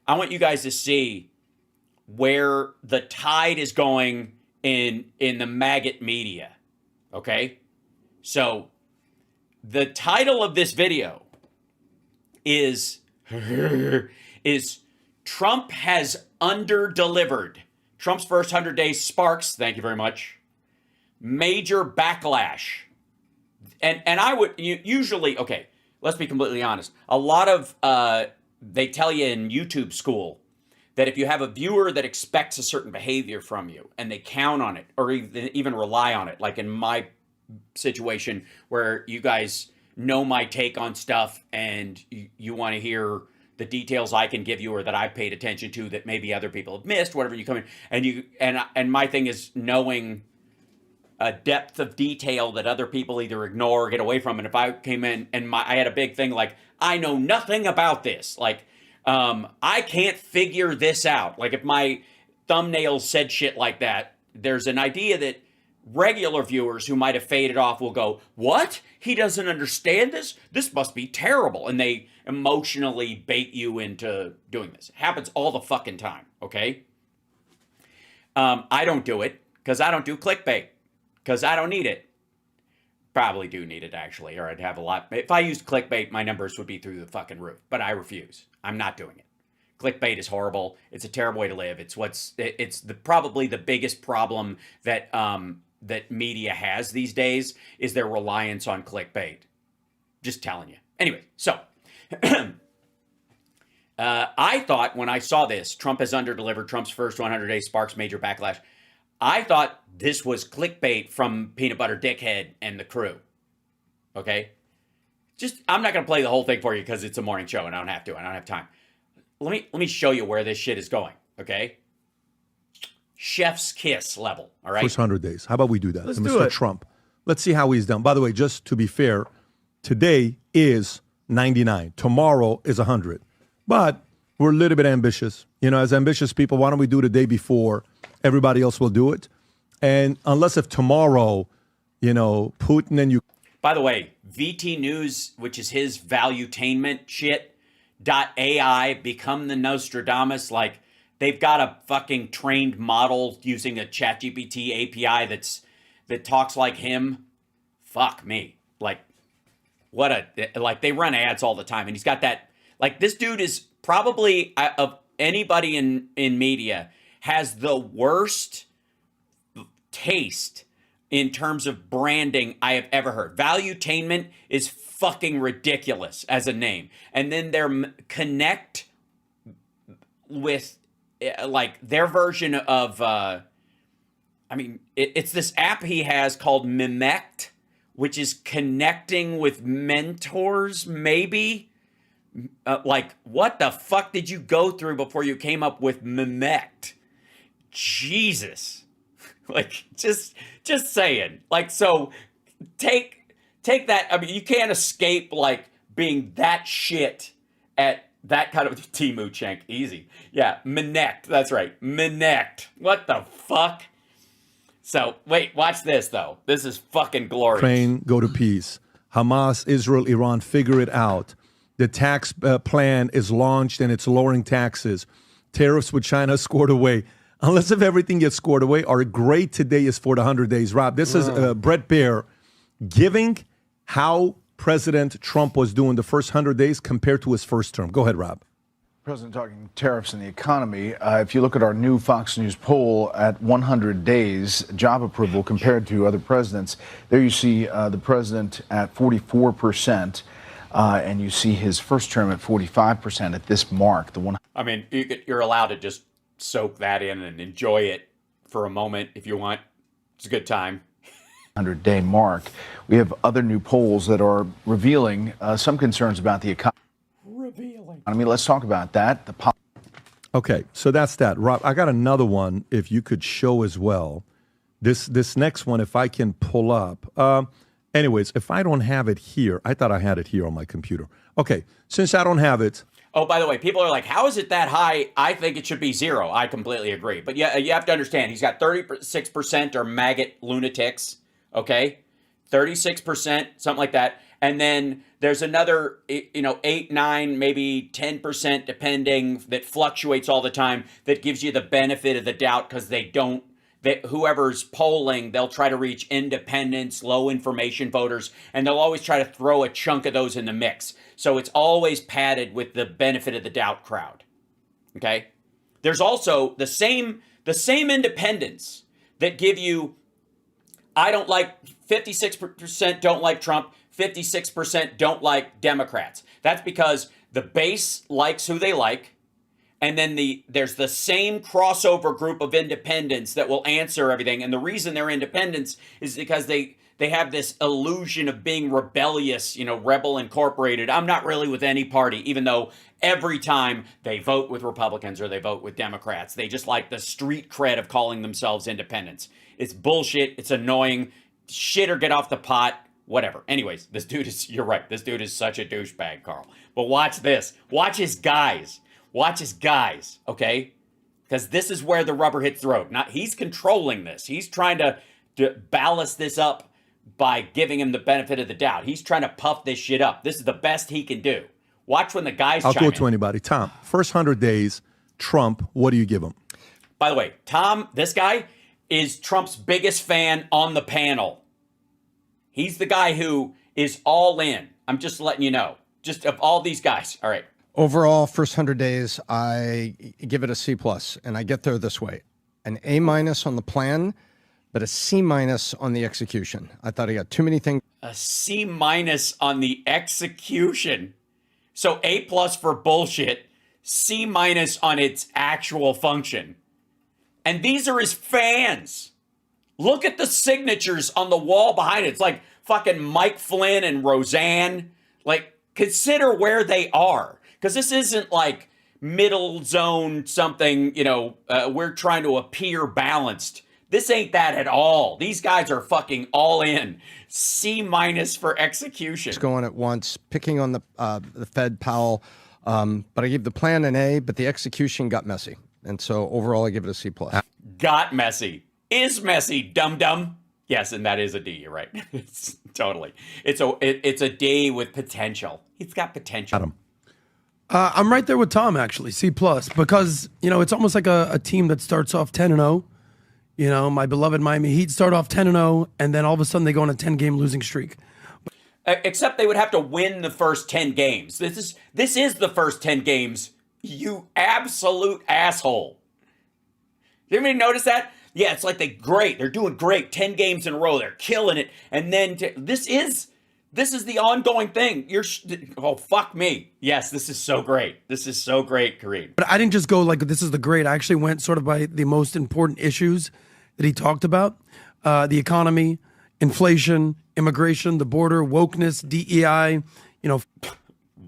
I want you guys to see where the tide is going in the maggot media. Okay? So the title of this video is Trump has under-delivered. Trump's first 100 days sparks, thank you very much, major backlash. And I would usually, okay, let's be completely honest. A lot of, they tell you in YouTube school that if you have a viewer that expects a certain behavior from you and they count on it or even rely on it, like in my situation where you guys know my take on stuff and you want to hear the details I can give you or that I've paid attention to that maybe other people have missed, whatever, you come in and my thing is knowing a depth of detail that other people either ignore or get away from. And if I came in and I had a big thing like, I know nothing about this, like, I can't figure this out. Like if my thumbnail said shit like that, there's an idea that regular viewers who might have faded off will go, what? He doesn't understand this? This must be terrible. And they emotionally bait you into doing this. It happens all the fucking time, okay? I don't do it because I don't do clickbait. Because I don't need it. Probably do need it, actually, or I'd have a lot. If I used clickbait, my numbers would be through the fucking roof. But I refuse. I'm not doing it. Clickbait is horrible. It's a terrible way to live. It's probably the biggest problem that that media has these days is their reliance on clickbait. Just telling you. Anyway, so I thought when I saw this, Trump has underdelivered. Trump's first 100 days sparks major backlash. I thought this was clickbait from Peanut Butter Dickhead and the crew. Okay? I'm not going to play the whole thing for you because it's a morning show and I don't have to. I don't have time. Let me show you where this shit is going. Okay? Chef's kiss level. All right? First 100 days. How about we do that? Let's Mr. do it. Trump. Let's see how he's done. By the way, just to be fair, today is 99. Tomorrow is 100. But we're a little bit ambitious. You know, as ambitious people, why don't we do the day before? Everybody else will do it. And unless if tomorrow, you know, Putin and you. By the way, VT News, which is his valuetainment shit, .ai, become the Nostradamus. Like, they've got a fucking trained model using a ChatGPT API that talks like him. Fuck me. Like, they run ads all the time. And he's got that, like, this dude is probably, of anybody in media, has the worst taste in terms of branding I have ever heard. Valuetainment is fucking ridiculous as a name. And then their connect with like their version of, it's this app he has called Mimect, which is connecting with mentors, maybe. Like, what the fuck did you go through before you came up with Mimect? Jesus. Like, just saying. Like, so take that. I mean, you can't escape like being that shit at that kind of Timu Cenk. Easy. Yeah, Minect. That's right. Minect. What the fuck? So, wait, watch this though. This is fucking glorious. Ukraine, go to peace. Hamas, Israel, Iran, figure it out. The tax plan is launched and it's lowering taxes. Tariffs with China scored away. Unless if everything gets scored away, our grade today is for the 100 days. Rob, this is Brett Baer giving how President Trump was doing the first 100 days compared to his first term. Go ahead, Rob. President talking tariffs and the economy. If you look at our new Fox News poll at 100 days job approval compared to other presidents, there you see the president at 44%, and you see his first term at 45% at this mark. I mean, you're allowed to just soak that in and enjoy it for a moment if you want. It's a good time. 100-day mark. We have other new polls that are revealing some concerns about the economy. Let's talk about that. Okay, so that's that. Rob, I got another one if you could show as well. This next one, if I can pull up. Anyways, if I don't have it here, I thought I had it here on my computer. Okay, since I don't have it. Oh, by the way, people are like, how is it that high? I think it should be 0. I completely agree. But yeah, you have to understand, he's got 36% are maggot lunatics, okay? 36%, something like that. And then there's another, 8, 9, maybe 10%, depending, that fluctuates all the time, that gives you the benefit of the doubt because that whoever's polling, they'll try to reach independents, low information voters, and they'll always try to throw a chunk of those in the mix. So it's always padded with the benefit of the doubt crowd. Okay? There's also the same independents that give you, I don't like, 56% don't like Trump, 56% don't like Democrats. That's because the base likes who they like, and then there's the same crossover group of independents that will answer everything. And the reason they're independents is because they have this illusion of being rebellious, Rebel Incorporated. I'm not really with any party, even though every time they vote with Republicans or they vote with Democrats, they just like the street cred of calling themselves independents. It's bullshit. It's annoying. Shit or get off the pot. Whatever. Anyways, you're right. This dude is such a douchebag, Carl. But watch this. Watch his guys. Okay? Because this is where the rubber hits the road. He's controlling this. He's trying to ballast this up by giving him the benefit of the doubt. He's trying to puff this shit up. This is the best he can do. Watch when the guys I'll chime go in. to anybody. Tom, first 100 days, Trump, what do you give him? By the way, Tom, this guy is Trump's biggest fan on the panel. He's the guy who is all in. I'm just letting you know. Just of all these guys. All right. Overall, first 100 days, I give it a C+, and I get there this way. An A- on the plan, but a C- on the execution. I thought he got too many things. A C- on the execution. So A+ for bullshit, C- on its actual function. And these are his fans. Look at the signatures on the wall behind it. It's like fucking Mike Flynn and Roseanne. Like, consider where they are. Because this isn't like middle zone something, we're trying to appear balanced. This ain't that at all. These guys are fucking all in. C- for execution. It's going at once, picking on the Fed, Powell. But I gave the plan an A, but the execution got messy. And so overall, I give it a C+. Got messy. Is messy, dum-dum. Yes, and that is a D, you're right. It's totally. It's a D with potential. He's got potential. Adam. I'm right there with Tom, actually, C+, because, it's almost like a team that starts off 10-0. My beloved Miami Heat start off 10-0, and then all of a sudden they go on a 10-game losing streak. Except they would have to win the first 10 games. This is the first 10 games, you absolute asshole. Did anybody notice that? Yeah, it's like they're doing great. 10 games in a row, they're killing it. And then this is the ongoing thing. Oh, fuck me. Yes, this is so great. This is so great, Kareem. But I didn't just go like, this is the great. I actually went sort of by the most important issues that he talked about. The economy, inflation, immigration, the border, wokeness, DEI,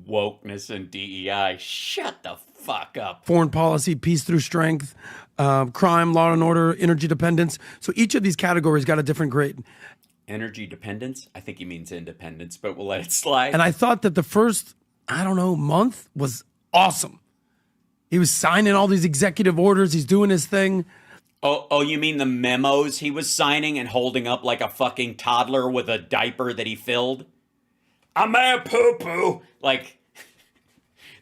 Wokeness and DEI. Shut the fuck up. foreign policy, peace through strength, crime, law and order, energy dependence. So each of these categories got a different grade. Energy dependence? I think he means independence, but we'll let it slide. And I thought that the first, month was awesome. He was signing all these executive orders. He's doing his thing. Oh, you mean the memos he was signing and holding up like a fucking toddler with a diaper that he filled? I'm a poo-poo. Like,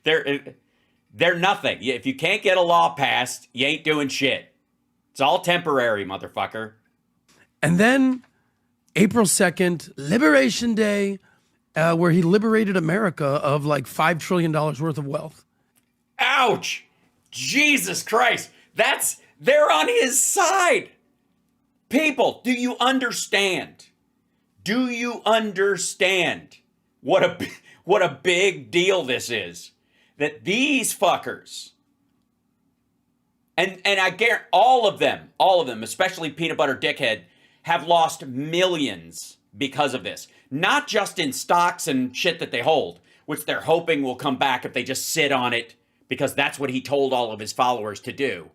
they're nothing. If you can't get a law passed, you ain't doing shit. It's all temporary, motherfucker. And then April 2nd, Liberation Day, where he liberated America of like $5 trillion worth of wealth. Ouch! Jesus Christ. They're on his side. People, do you understand? Do you understand what a big deal this is? That these fuckers, and I guarantee all of them, especially Peanut Butter Dickhead, have lost millions because of this. Not just in stocks and shit that they hold, which they're hoping will come back if they just sit on it, because that's what he told all of his followers to do.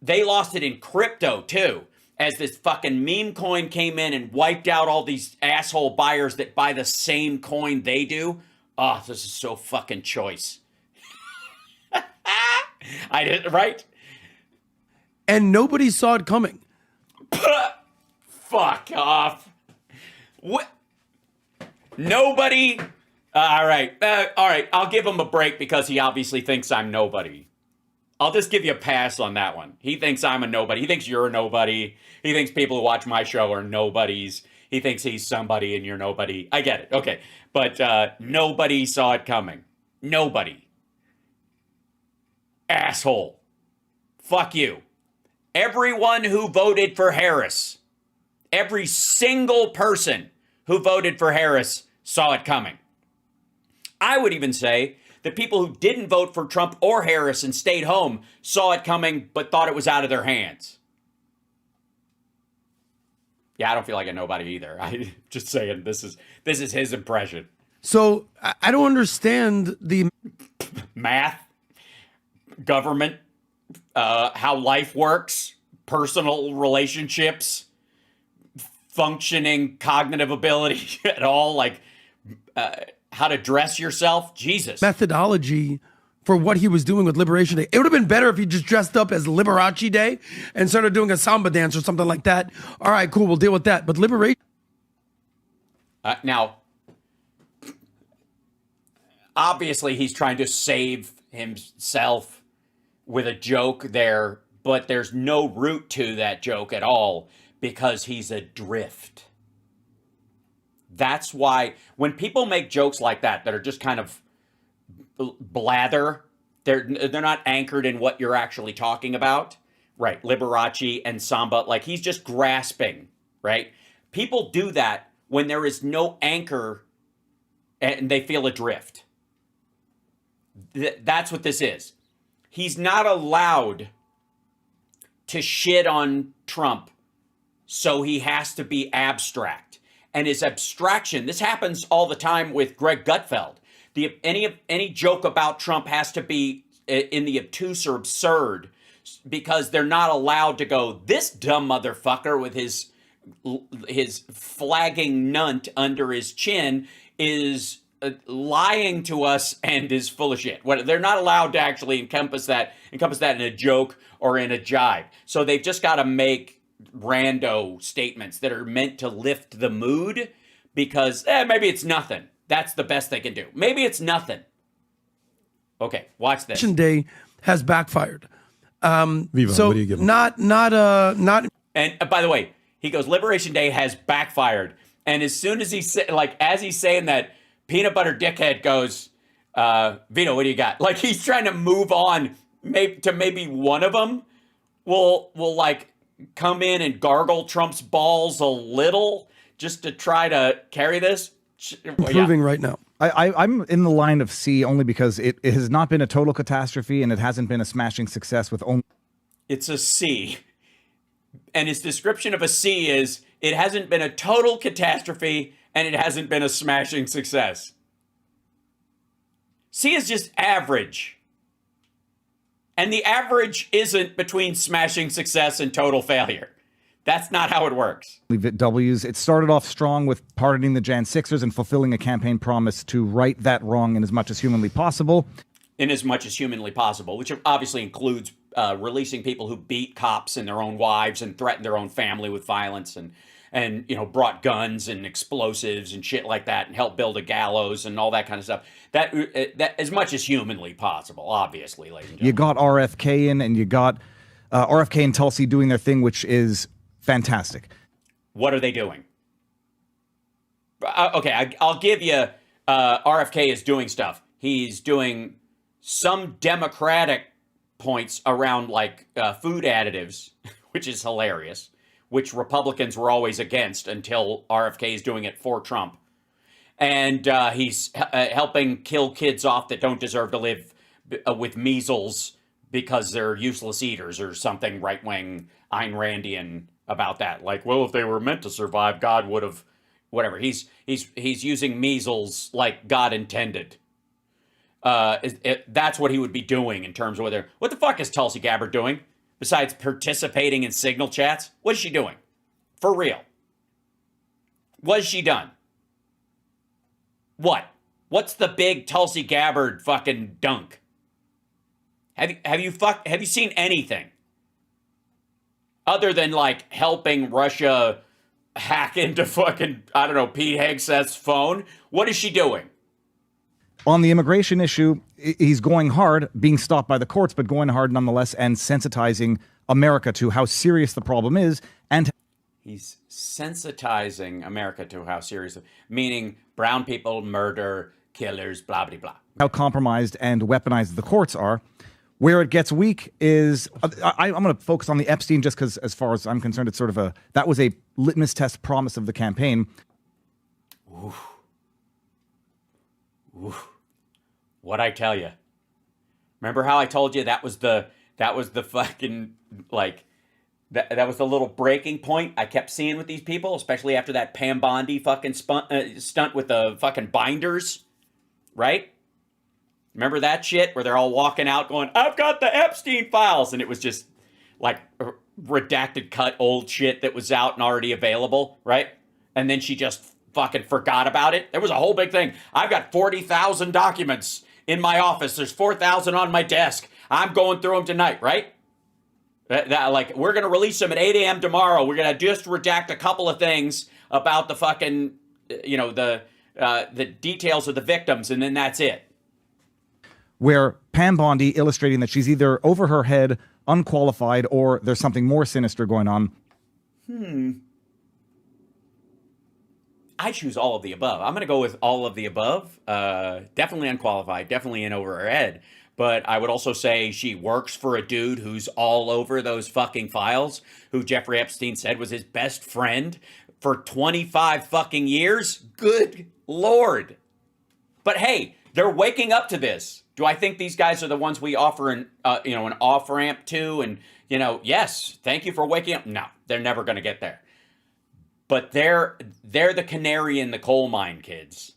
They lost it in crypto too, as this fucking meme coin came in and wiped out all these asshole buyers that buy the same coin they do. Oh, this is so fucking choice. I did, right? And nobody saw it coming. Fuck off. What? Nobody. All right. I'll give him a break because he obviously thinks I'm nobody. I'll just give you a pass on that one. He thinks I'm a nobody. He thinks you're a nobody. He thinks people who watch my show are nobodies. He thinks he's somebody and you're nobody. I get it. Okay. But nobody saw it coming. Nobody. Asshole. Fuck you. Everyone who voted for Harris, every single person who voted for Harris saw it coming. I would even say that people who didn't vote for Trump or Harris and stayed home saw it coming but thought it was out of their hands. Yeah, I don't feel like a nobody either. I just saying this is his impression. So I don't understand the Math, government, how life works, personal relationships, functioning cognitive ability at all, like how to dress yourself. Jesus. methodology for what he was doing with Liberation Day. It would have been better if he just dressed up as Liberace Day and started doing a samba dance or something like that. All right, cool, we'll deal with that. But Liberation... Now, obviously he's trying to save himself with a joke there, but there's no root to that joke at all because he's adrift. That's why when people make jokes like that are just kind of blather, they're not anchored in what you're actually talking about, right? Liberace and samba, like he's just grasping, right? People do that when there is no anchor and they feel adrift. That's what this is. He's not allowed to shit on Trump, so he has to be abstract. And his abstraction, this happens all the time with Greg Gutfeld. Any joke about Trump has to be in the obtuse or absurd because they're not allowed to go, this dumb motherfucker with his flagging nunt under his chin is lying to us and is full of shit. They're not allowed to actually encompass that in a joke or in a jibe. So they've just got to make rando statements that are meant to lift the mood because maybe it's nothing. That's the best they can do. Maybe it's nothing. Okay, watch this. Day has backfired. Viva, So what do you give him? not. And by the way, he goes, Liberation Day has backfired. And as soon as as he's saying that, Peanut Butter Dickhead goes, Vito, what do you got? Like he's trying to move on to maybe one of them will like come in and gargle Trump's balls a little just to try to carry this. Improving right now. I'm in the line of C only because it has not been a total catastrophe and it hasn't been a smashing success with only... It's a C. And his description of a C is, it hasn't been a total catastrophe and it hasn't been a smashing success. C is just average. And the average isn't between smashing success and total failure. That's not how it works. W's. It started off strong with pardoning the Jan 6ers and fulfilling a campaign promise to right that wrong in as much as humanly possible. In as much as humanly possible, which obviously includes releasing people who beat cops and their own wives and threatened their own family with violence and brought guns and explosives and shit like that and helped build a gallows and all that kind of stuff. That as much as humanly possible, obviously, ladies and gentlemen. You got RFK in, and you got RFK and Tulsi doing their thing, which is fantastic. What are they doing? Okay, I'll give you RFK is doing stuff. He's doing some Democratic points around like food additives, which is hilarious, which Republicans were always against until RFK is doing it for Trump. And he's helping kill kids off that don't deserve to live with measles because they're useless eaters or something right-wing Ayn Randian about that. Like, well, if they were meant to survive, God would have, whatever. He's using measles like God intended. That's what he would be doing in terms of whether, what the fuck is Tulsi Gabbard doing besides participating in signal chats? What is she doing? For real. What has she done? What? What's the big Tulsi Gabbard fucking dunk? Have you seen anything other than like helping Russia hack into fucking, I don't know, Pete Hegseth's phone. What is she doing? On the immigration issue, he's going hard, being stopped by the courts, but going hard nonetheless and sensitizing America to how serious the problem is. And He's sensitizing America to how serious, meaning brown people, murder, killers, blah, blah, blah. how compromised and weaponized the courts are. Where it gets weak is, I'm going to focus on the Epstein just because, as far as I'm concerned, it's sort of that was a litmus test promise of the campaign. Oof. Oof. What'd I tell you? Remember how I told you that was the fucking, like, that was the little breaking point I kept seeing with these people, especially after that Pam Bondi fucking stunt with the fucking binders, right? Remember that shit where they're all walking out going, I've got the Epstein files. And it was just like redacted cut old shit that was out and already available, right? And then she just fucking forgot about it. There was a whole big thing. I've got 40,000 documents in my office. There's 4,000 on my desk. I'm going through them tonight, right? Like, we're going to release them at 8 a.m. tomorrow. We're going to just redact a couple of things about the fucking, you know, the details of the victims, and then that's it. Where Pam Bondi illustrating that she's either over her head, unqualified, or there's something more sinister going on. I choose all of the above. I'm going to go with all of the above. Definitely unqualified, definitely in over her head. But I would also say she works for a dude who's all over those fucking files, who Jeffrey Epstein said was his best friend for 25 fucking years. Good Lord. But hey, they're waking up to this. Do I think these guys are the ones we offer an off-ramp to? And, yes, thank you for waking up. No, they're never going to get there. But they're the canary in the coal mine, kids.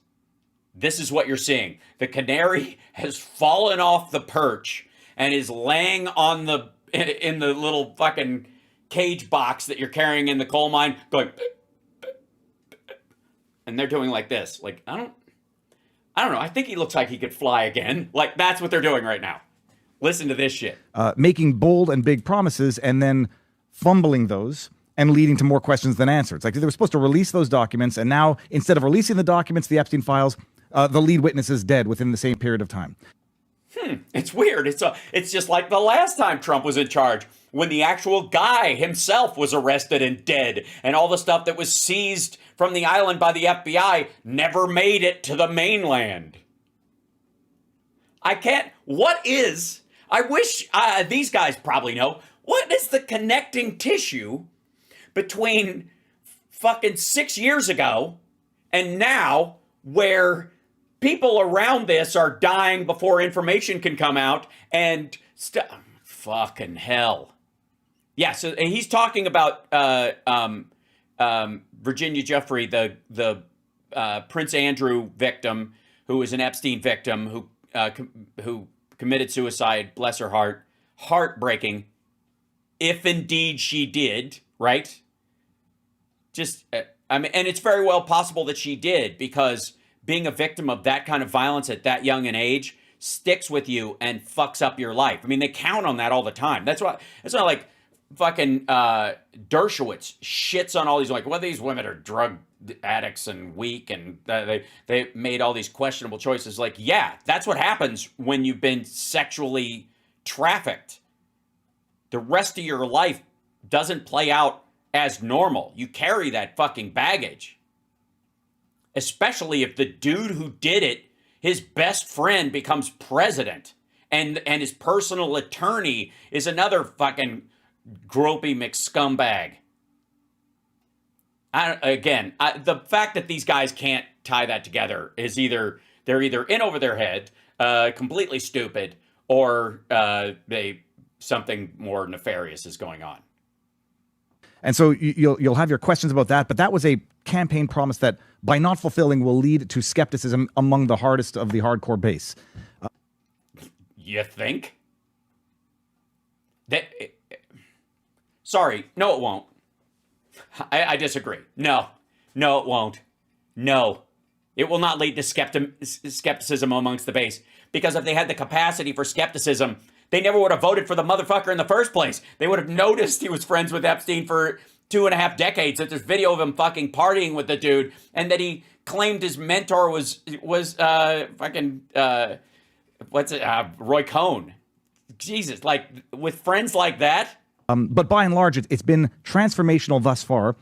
This is what you're seeing. The canary has fallen off the perch and is laying on in the little fucking cage box that you're carrying in the coal mine, going, and they're doing like this. Like, I don't know. I think he looks like he could fly again. Like, that's what they're doing right now. Listen to this shit. Making bold and big promises and then fumbling those and leading to more questions than answers. Like, they were supposed to release those documents, and now, instead of releasing the documents, the Epstein files, the lead witness is dead within the same period of time. It's weird. It's just like the last time Trump was in charge, when the actual guy himself was arrested and dead, and all the stuff that was seized from the island by the FBI never made it to the mainland. I wish these guys probably know, what is the connecting tissue between fucking 6 years ago and now, where people around this are dying before information can come out and fucking hell. Yeah, so he's talking about Virginia Giuffre, the Prince Andrew victim, who was an Epstein victim, who committed suicide. Bless her heart. Heartbreaking. If indeed she did, right? And it's very well possible that she did, because being a victim of that kind of violence at that young an age sticks with you and fucks up your life. I mean, they count on that all the time. That's not like fucking Dershowitz shits on all these, like, well, these women are drug addicts and weak, and they made all these questionable choices. Like, yeah, that's what happens when you've been sexually trafficked. The rest of your life doesn't play out as normal. You carry that fucking baggage. Especially if the dude who did it, his best friend, becomes president, and his personal attorney is another fucking gropey McScumbag. The fact that these guys can't tie that together is they're either in over their head, completely stupid, or something more nefarious is going on. And so you'll have your questions about that, but that was a campaign promise that, by not fulfilling, will lead to skepticism among the hardest of the hardcore base. You think? Sorry, no, it won't. I disagree. No, it won't. No, it will not lead to skepticism amongst the base, because if they had the capacity for skepticism, they never would have voted for the motherfucker in the first place. They would have noticed he was friends with Epstein for 2.5 decades that there's video of him fucking partying with the dude, and that he claimed his mentor was Roy Cohn. Jesus, like with friends like that. But by and large, it's been transformational thus far.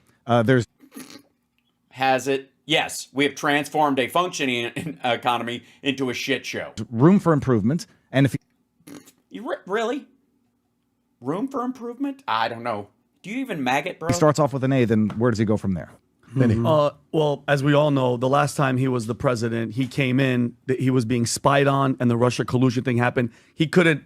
Has it? Yes, we have transformed a functioning economy into a shit show. Room for improvement, and if really room for improvement, I don't know. Do you even maggot, bro? he starts off with an A, then where does he go from there? Well, as we all know, the last time he was the president, he came in, he was being spied on, and the Russia collusion thing happened. He couldn't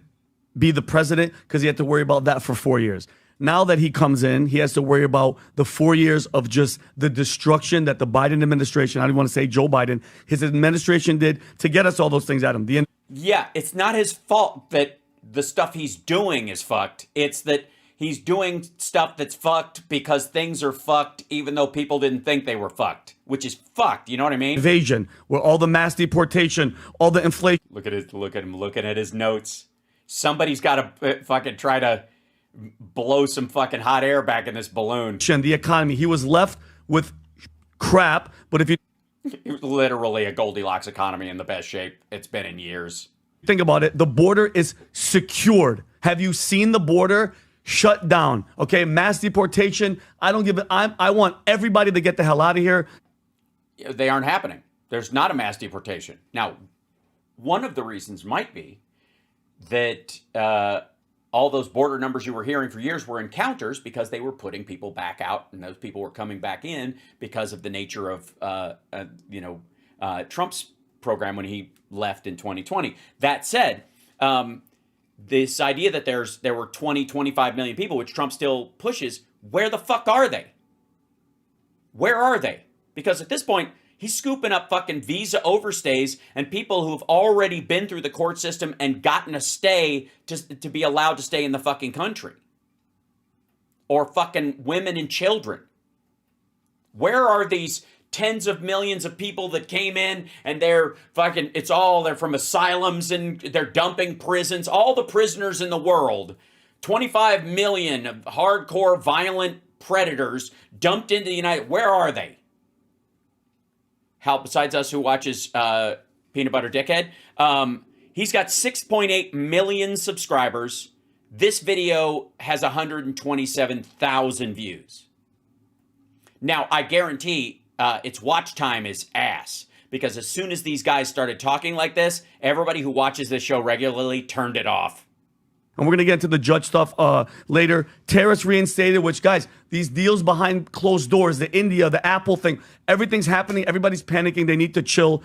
be the president because he had to worry about that for 4 years. Now that he comes in, he has to worry about the 4 years of just the destruction that the Biden administration, I don't want to say Joe Biden, his administration did to get us all those things at him. Yeah, it's not his fault that the stuff he's doing is fucked. It's that he's doing stuff that's fucked because things are fucked even though people didn't think they were fucked, which is fucked. You know what I mean? Invasion, where all the mass deportation, all the inflation. Look at him looking at his notes. Somebody's got to fucking try to blow some fucking hot air back in this balloon. The economy. He was left with crap, but if you It was literally a Goldilocks economy in the best shape it's been in years. think about it, the border is secured. Have you seen the border shut down? Okay, mass deportation. I don't give it. I want everybody to get the hell out of here. They aren't happening. There's not a mass deportation. Now, one of the reasons might be that all those border numbers you were hearing for years were encounters because they were putting people back out, and those people were coming back in because of the nature of Trump's program when he left in 2020. That said, this idea that there were 25 million people, which Trump still pushes, where the fuck are they? Where are they? Because at this point, he's scooping up fucking visa overstays and people who've already been through the court system and gotten a stay to be allowed to stay in the fucking country. Or fucking women and children. Where are these tens of millions of people that came in and they're from asylums and they're dumping prisons, all the prisoners in the world, 25 million of hardcore violent predators dumped into the where are they? Hal, besides us who watches Peanut Butter Dickhead, he's got 6.8 million subscribers. This video has 127,000 views. Now, I guarantee its watch time is ass, because as soon as these guys started talking like this, everybody who watches this show regularly turned it off. And we're going to get into the judge stuff later. Tariffs reinstated, which, guys, these deals behind closed doors, the India, the Apple thing, everything's happening. Everybody's panicking. They need to chill.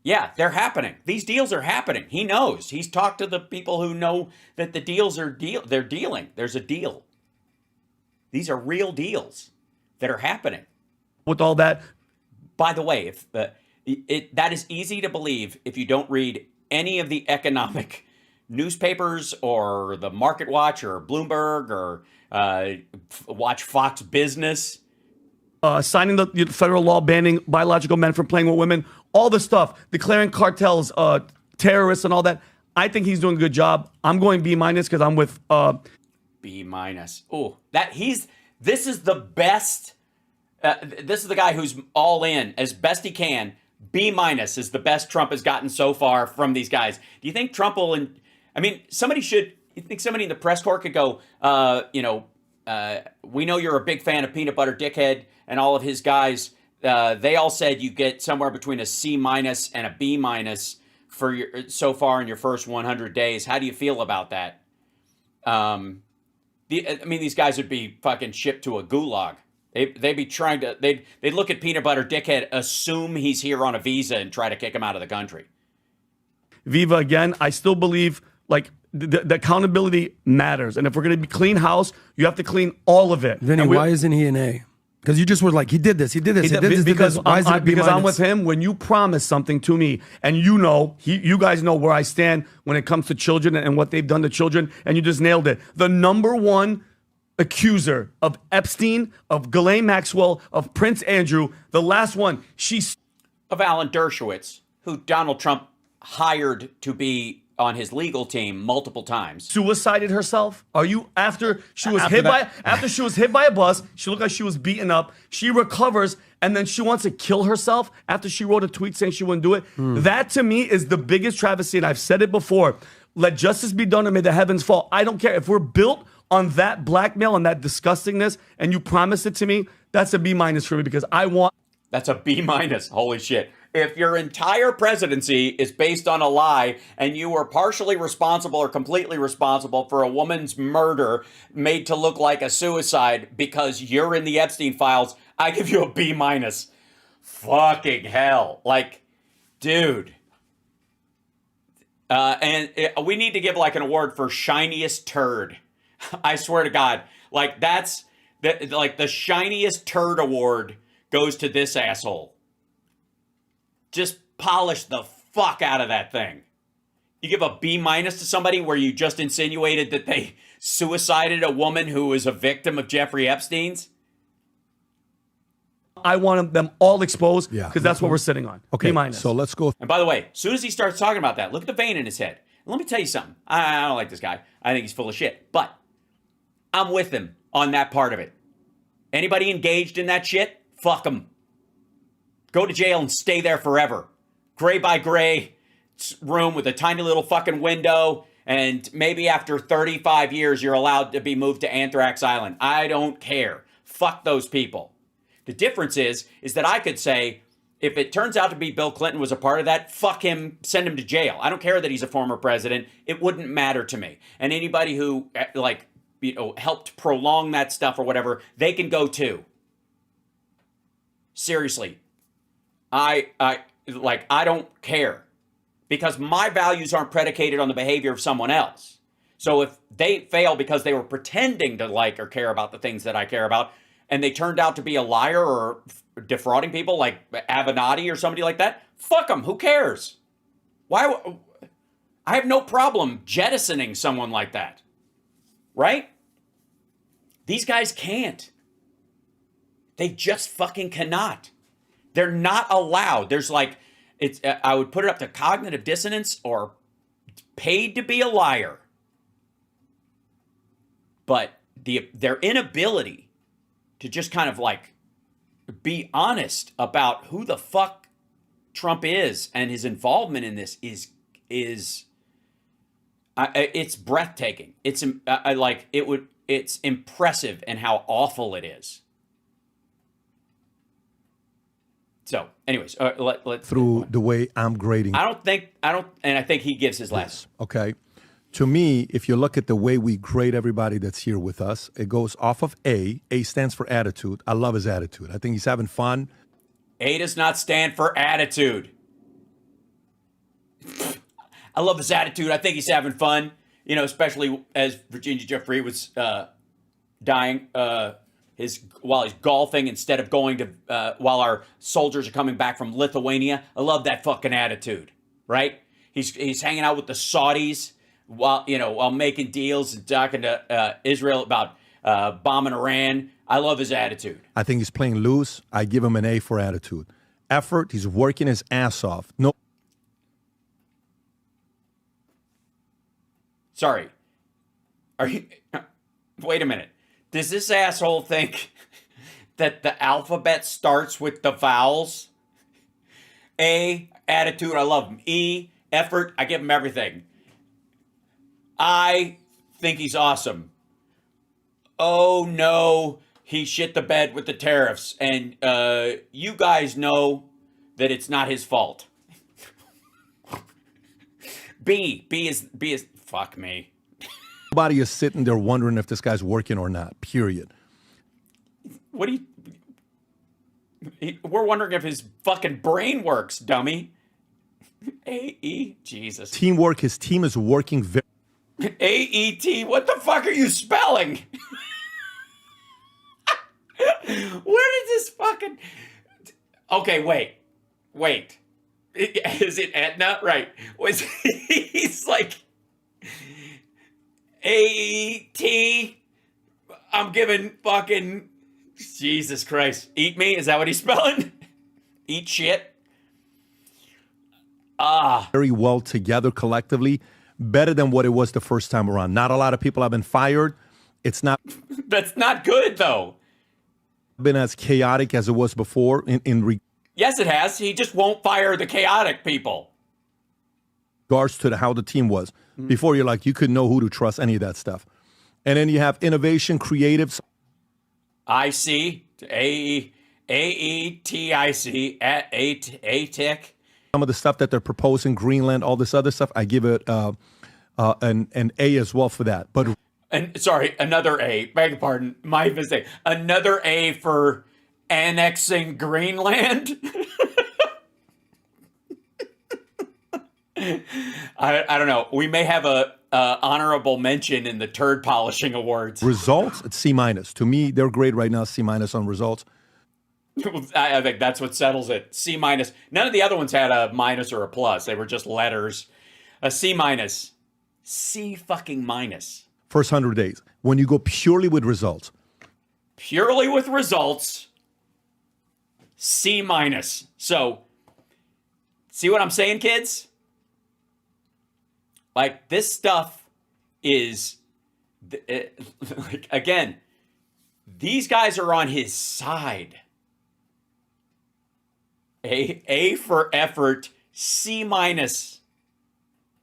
Yeah, they're happening. These deals are happening. He knows. He's talked to the people who know that the deals are they're dealing. There's a deal. These are real deals that are happening. With all that. By the way, if that is easy to believe if you don't read any of the economic newspapers or the Market Watch or Bloomberg or watch Fox Business. Signing the federal law banning biological men from playing with women, all the stuff, declaring cartels, terrorists and all that. I think he's doing a good job. I'm going B- because I'm with B-. Oh, this is the best. This is the guy who's all in as best he can. B- is the best Trump has gotten so far from these guys. Do you think Trump will? You think somebody in the press corps could go, we know you're a big fan of Peanut Butter Dickhead and all of his guys. They all said you get somewhere between a C- and a B- for so far in your first 100 days. How do you feel about that? These guys would be fucking shipped to a gulag. They'd be trying to, they'd look at Peanut Butter Dickhead, assume he's here on a visa and try to kick him out of the country. Viva again. I still believe the accountability matters. And if we're going to be clean house, you have to clean all of it. Vinny, why isn't he an A? Because you just were like, he did this. Because I'm with him. When you promise something to me, and you guys know where I stand when it comes to children and what they've done to children, and you just nailed it. The number one accuser of Epstein, of Ghislaine Maxwell, of Prince Andrew, the last one, of Alan Dershowitz, who Donald Trump hired to be on his legal team multiple times. Suicided herself? Are you after she was After hit that- by after she was hit by a bus? She looked like she was beaten up. She recovers and then she wants to kill herself after she wrote a tweet saying she wouldn't do it. That to me is the biggest travesty, and I've said it before. Let justice be done and may the heavens fall. I don't care if we're built on that blackmail and that disgustingness, and you promised it to me. That's a B- for me because I want. That's a B-. Holy shit. If your entire presidency is based on a lie and you were partially responsible or completely responsible for a woman's murder made to look like a suicide because you're in the Epstein files, I give you a B-. Fucking hell. Like, dude. We need to give like an award for shiniest turd. I swear to God. Like like the shiniest turd award goes to this asshole. Just polish the fuck out of that thing. You give a B- to somebody where you just insinuated that they suicided a woman who was a victim of Jeffrey Epstein's? I want them all exposed Yeah. because that's what we're sitting on. Okay, B-. so let's go. And by the way, as soon as he starts talking about that, look at the vein in his head. And let me tell you something. I don't like this guy. I think he's full of shit. But I'm with him on that part of it. Anybody engaged in that shit, fuck them. Go to jail and stay there forever. Gray by gray room with a tiny little fucking window. And maybe after 35 years, you're allowed to be moved to Anthrax Island. I don't care. Fuck those people. The difference is that I could say, if it turns out to be Bill Clinton was a part of that, fuck him, send him to jail. I don't care that he's a former president. It wouldn't matter to me. And anybody who, like, you know, helped prolong that stuff or whatever, they can go too. Seriously. I don't care. Because my values aren't predicated on the behavior of someone else. So if they fail because they were pretending to like or care about the things that I care about, and they turned out to be a liar or defrauding people like Avenatti or somebody like that, fuck them. Who cares? Why? I have no problem jettisoning someone like that. Right? These guys can't. They just fucking cannot. They're not allowed. There's like, I would put it up to cognitive dissonance or paid to be a liar. But their inability to just kind of like be honest about who the fuck Trump is and his involvement in this is it's breathtaking. It's it's impressive in how awful it is. So, anyways, let's Through the way I'm grading. I think he gives his last. Okay. To me, if you look at the way we grade everybody that's here with us, it goes off of A. A stands for attitude. I love his attitude. I think he's having fun. A does not stand for attitude. I love his attitude. I think he's having fun. You know, especially as Virginia Jeffrey was dying while he's golfing instead of going to while our soldiers are coming back from Lithuania. I love that fucking attitude, right? He's hanging out with the Saudis while making deals and talking to Israel about bombing Iran. I love his attitude. I think he's playing loose. I give him an A for attitude. Effort, he's working his ass off. No. Sorry. Are you... Wait a minute. Does this asshole think that the alphabet starts with the vowels? A, attitude, I love him. E, effort, I give him everything. I think he's awesome. Oh no, he shit the bed with the tariffs. And you guys know that it's not his fault. B is, fuck me. Nobody is sitting there wondering if this guy's working or not, period. What do you... We're wondering if his fucking brain works, dummy. A-E, Jesus. Teamwork, his team is working very... A-E-T, what the fuck are you spelling? Where did this fucking... Okay, wait. Is it Etna? Right. He's like... A-E-T... I'm giving fucking... Jesus Christ. Eat me? Is that what he's spelling? Eat shit? very well together collectively. better than what it was the first time around. Not a lot of people have been fired. It's not That's not good, though. been as chaotic as it was before Yes, it has. He just won't fire the chaotic people. regards to how the team was. Before, you're like, you couldn't know who to trust, any of that stuff. And then you have innovation, creatives. IC, AETIC, ATIC. Some of the stuff that they're proposing, Greenland, all this other stuff, I give it an A as well for that. But And sorry, another A. Beg your pardon, my mistake. Another A for annexing Greenland. I don't know. We may have a honorable mention in the turd polishing awards. results, it's C minus. To me, they're great right now, C minus on results. I think that's what settles it. C minus. None of the other ones had a minus or a plus. They were just letters. A C minus. C fucking minus. First 100 days. When you go purely with results, Purely with results. C minus. So, see what I'm saying, kids? Like, this stuff is, like, again, these guys are on his side. A for effort, C minus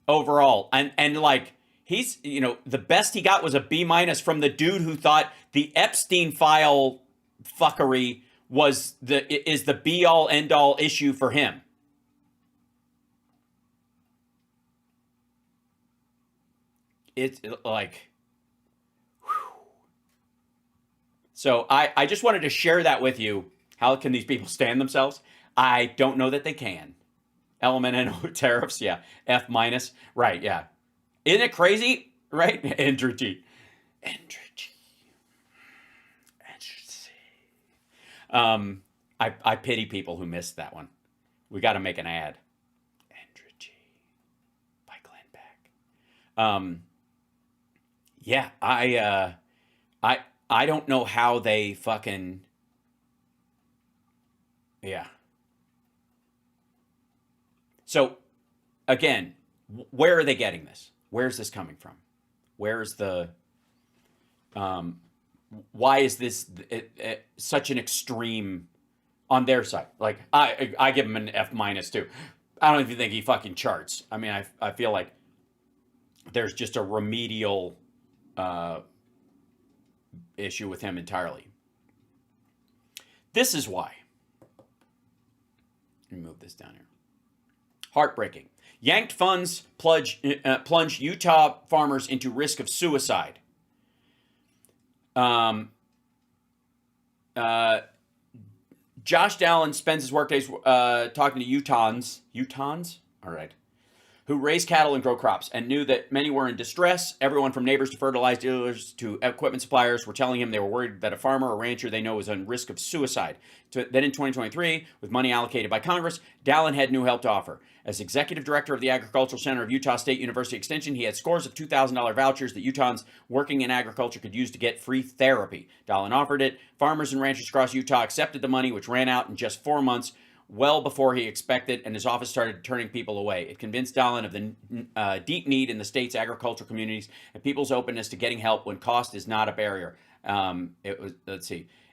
overall. And like, he's, you know, the best he got was a B minus from the dude who thought the Epstein file fuckery is the be all end all issue for him. It's like, whew. So I just wanted to share that with you. How can these people stand themselves? I don't know that they can. LMNO tariffs, yeah. F minus, right, yeah. Isn't it crazy? Right? Entergy. I pity people who missed that one. We got to make an ad. Entergy by Glenn Beck. Yeah, I don't know how they fucking, yeah. So, again, where are they getting this? Where's this coming from? Where's the, why is this such an extreme on their side? Like, I give him an F minus too. I don't even think he fucking charts. I mean, I feel like there's just a remedial issue with him entirely. This is why. Let me move this down here. Heartbreaking. Yanked funds plunge Utah farmers into risk of suicide. Josh Dallin spends his workdays talking to Utahns? All right. Who raise cattle and grow crops and knew that many were in distress. Everyone from neighbors to fertilizer dealers to equipment suppliers were telling him they were worried that a farmer or rancher they know was on risk of suicide. Then in 2023, with money allocated by Congress, Dallin had new help to offer. As executive director of the Agricultural Center of Utah State University Extension, he had scores of $2,000 vouchers that Utahns working in agriculture could use to get free therapy. Dallin offered it. Farmers and ranchers across Utah accepted the money, which ran out in just 4 months, well before he expected, and his office started turning people away. It convinced Dallin of the deep need in the state's agricultural communities and people's openness to getting help when cost is not a barrier.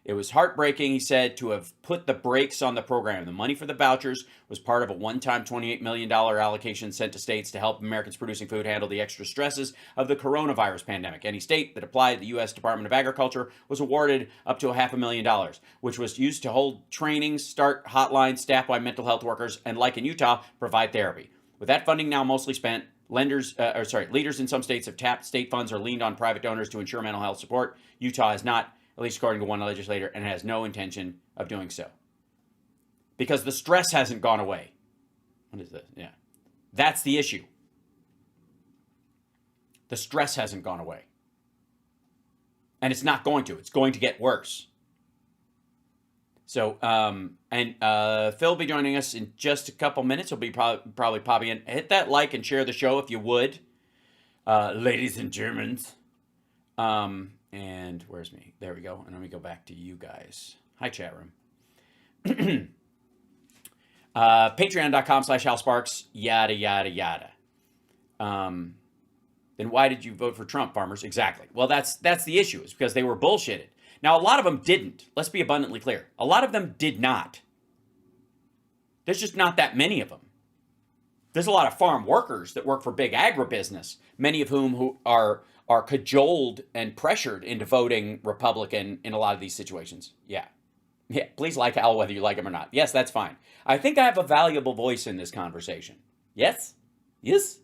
It was heartbreaking, he said, to have put the brakes on the program. The money for the vouchers was part of a one-time $28 million allocation sent to states to help Americans producing food handle the extra stresses of the coronavirus pandemic. Any state that applied the U.S. Department of Agriculture was awarded up to $500,000, which was used to hold trainings, start hotlines staffed by mental health workers, and like in Utah, provide therapy. With that funding now mostly spent, leaders in some states have tapped state funds or leaned on private donors to ensure mental health support. Utah has not, at least according to one legislator, and has no intention of doing so. Because the stress hasn't gone away. What is this? Yeah. That's the issue. The stress hasn't gone away. And it's not going to. It's going to get worse. So, Phil will be joining us in just a couple minutes. He'll be probably popping in. Hit that like and share the show if you would, ladies and Germans. And where's me? There we go. And let me go back to you guys. Hi, chat room. Patreon.com/HalSparks, yada, yada, yada. Then why did you vote for Trump, farmers? Exactly. Well, that's the issue, is because they were bullshitted. Now, a lot of them didn't. Let's be abundantly clear. A lot of them did not. There's just not that many of them. There's a lot of farm workers that work for big agribusiness, many of whom are cajoled and pressured into voting Republican in a lot of these situations. Yeah. Yeah, please like Al whether you like him or not. Yes, that's fine. I think I have a valuable voice in this conversation. Yes? Yes?